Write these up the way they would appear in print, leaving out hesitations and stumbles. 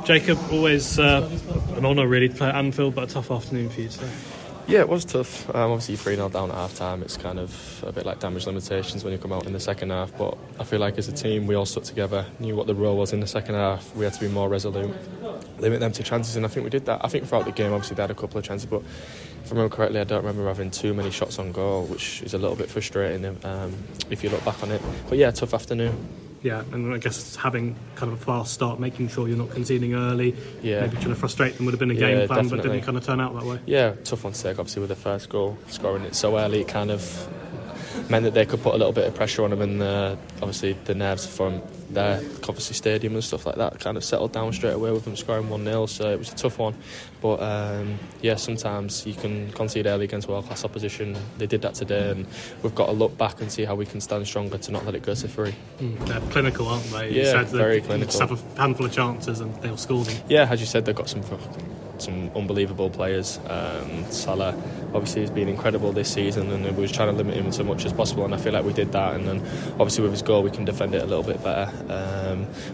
Jacob, always an honour really to play at Anfield, but a tough afternoon for you today. Yeah, it was tough. Obviously, 3-0 down at half-time. It's kind of a bit like damage limitations when you come out in the second half. But I feel like as a team, we all stuck together, knew what the role was in the second half. We had to be more resolute, limit them to chances, and I think we did that. I think throughout the game, obviously, they had a couple of chances, but if I remember correctly, I don't remember having too many shots on goal, which is a little bit frustrating if you look back on it. But yeah, tough afternoon. Yeah, and I guess having kind of a fast start, making sure you're not conceding early, maybe trying to frustrate them would have been a game plan, definitely. But didn't kind of turn out that way. Yeah, tough one to take, obviously, with the first goal. Scoring it so early, it kind of meant that they could put a little bit of pressure on them, and obviously the nerves from their Coventry Stadium and stuff like that kind of settled down straight away with them scoring 1-0, so it was a tough one. But yeah, sometimes you can concede early against world-class opposition. They did that today, and we've got to look back and see how we can stand stronger to not let it go to 3. They're clinical, aren't they? Yeah, very clinical. Just have a handful of chances and they'll score them. Yeah, as you said, they've got some unbelievable players. Salah obviously has been incredible this season, and we was trying to limit him as much as possible, and I feel like we did that. And then obviously with his goal we can defend it a little bit better,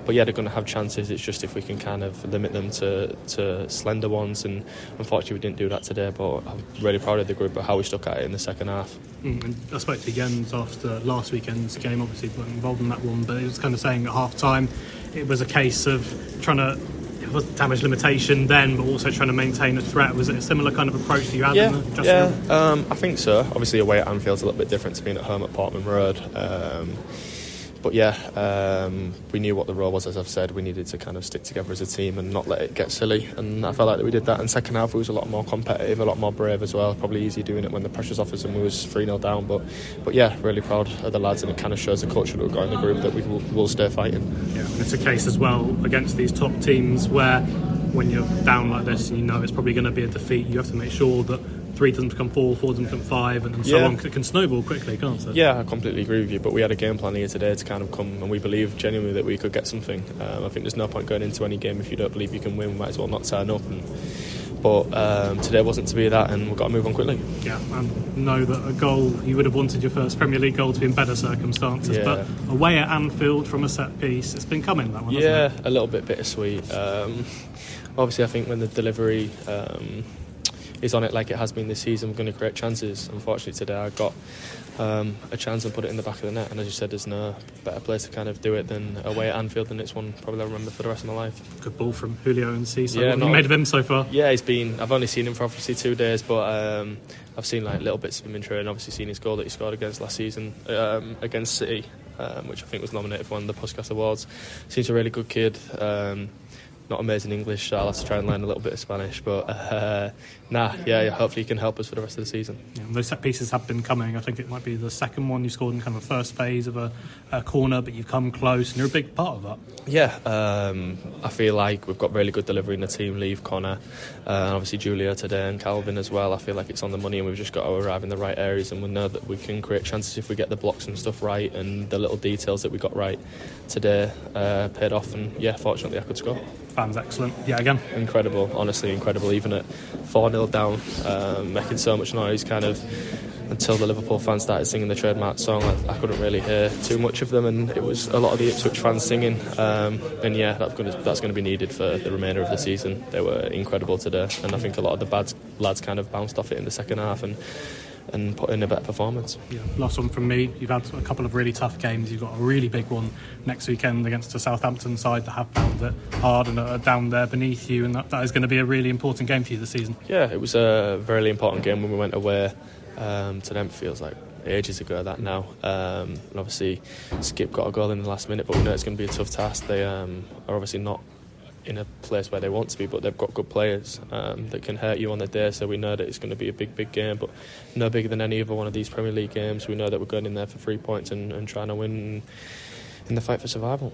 but yeah, they're going to have chances. It's just if we can kind of limit them to slender ones, and unfortunately we didn't do that today. But I'm really proud of the group of how we stuck at it in the second half. And I spoke to Jens after last weekend's game, obviously weren't involved in that one, but he was kind of saying at half time it was a case of trying to, it was damage limitation then, but also trying to maintain a threat. Was it a similar kind of approach that you had in the dressing room? I think so. Obviously away at Anfield's a little bit different to being at home at Portman Road. But yeah, we knew what the role was, as I've said. We needed to kind of stick together as a team and not let it get silly, and I felt like that we did that. In second half, we was a lot more competitive, a lot more brave as well. Probably easy doing it when the pressure's off us and we was 3-0 down. But yeah, really proud of the lads, and it kind of shows the culture that we've got in the group that we will stay fighting. Yeah, and it's a case as well against these top teams where when you're down like this and you know it's probably going to be a defeat, you have to make sure that 3 doesn't become 4, 4 doesn't become 5, and so on. It can snowball quickly, can't it? Yeah, I completely agree with you, but we had a game plan here today to kind of come, and we believe genuinely that we could get something. I think there's no point going into any game if you don't believe you can win. We might as well not turn up. But today wasn't to be that, and we've got to move on quickly. Yeah, and know that a goal, you would have wanted your first Premier League goal to be in better circumstances, but away at Anfield from a set piece, it's been coming, that one, hasn't it? A little bit bittersweet. Obviously, I think when the delivery is on it like it has been this season, we're going to create chances. Unfortunately today I got a chance and put it in the back of the net, and as you said, there's no better place to kind of do it than away at Anfield, and it's one probably I'll remember for the rest of my life. Good ball from Julio and Cisse. What have you made of him so far? Yeah, I've only seen him for obviously 2 days, but I've seen like little bits of him in training. Obviously seen his goal that he scored against last season against City, which I think was nominated for one of the Puskas Awards. Seems a really good kid. Not amazing English, so I'll have to try and learn a little bit of Spanish, but hopefully he can help us for the rest of the season. Yeah, those set pieces have been coming. I think it might be the second one you scored in kind of the first phase of a corner, but you've come close and you're a big part of that. Yeah, I feel like we've got really good delivery in the team. Leave, Connor, and obviously Julio today, and Calvin as well. I feel like it's on the money, and we've just got to arrive in the right areas, and we know that we can create chances if we get the blocks and stuff right, and the little details that we got right today paid off, and yeah, fortunately I could score. Fans excellent, again. Incredible, honestly incredible, even at 4-0 down, making so much noise kind of until the Liverpool fans started singing the trademark song. I couldn't really hear too much of them, and it was a lot of the Ipswich fans singing, and yeah, that's going to be needed for the remainder of the season. They were incredible today, and I think a lot of the bad lads kind of bounced off it in the second half and put in a better performance. Yeah, last one from me. You've had a couple of really tough games. You've got a really big one next weekend against a Southampton side that have found it hard and are down there beneath you, and that is going to be a really important game for you this season. Yeah, it was a very important game when we went away to them. It feels like ages ago that now, and obviously Skip got a goal in the last minute, but we know it's going to be a tough task. They are obviously not in a place where they want to be, but they've got good players that can hurt you on the day, so we know that it's going to be a big game, but no bigger than any other one of these Premier League games. We know that we're going in there for 3 points and trying to win in the fight for survival.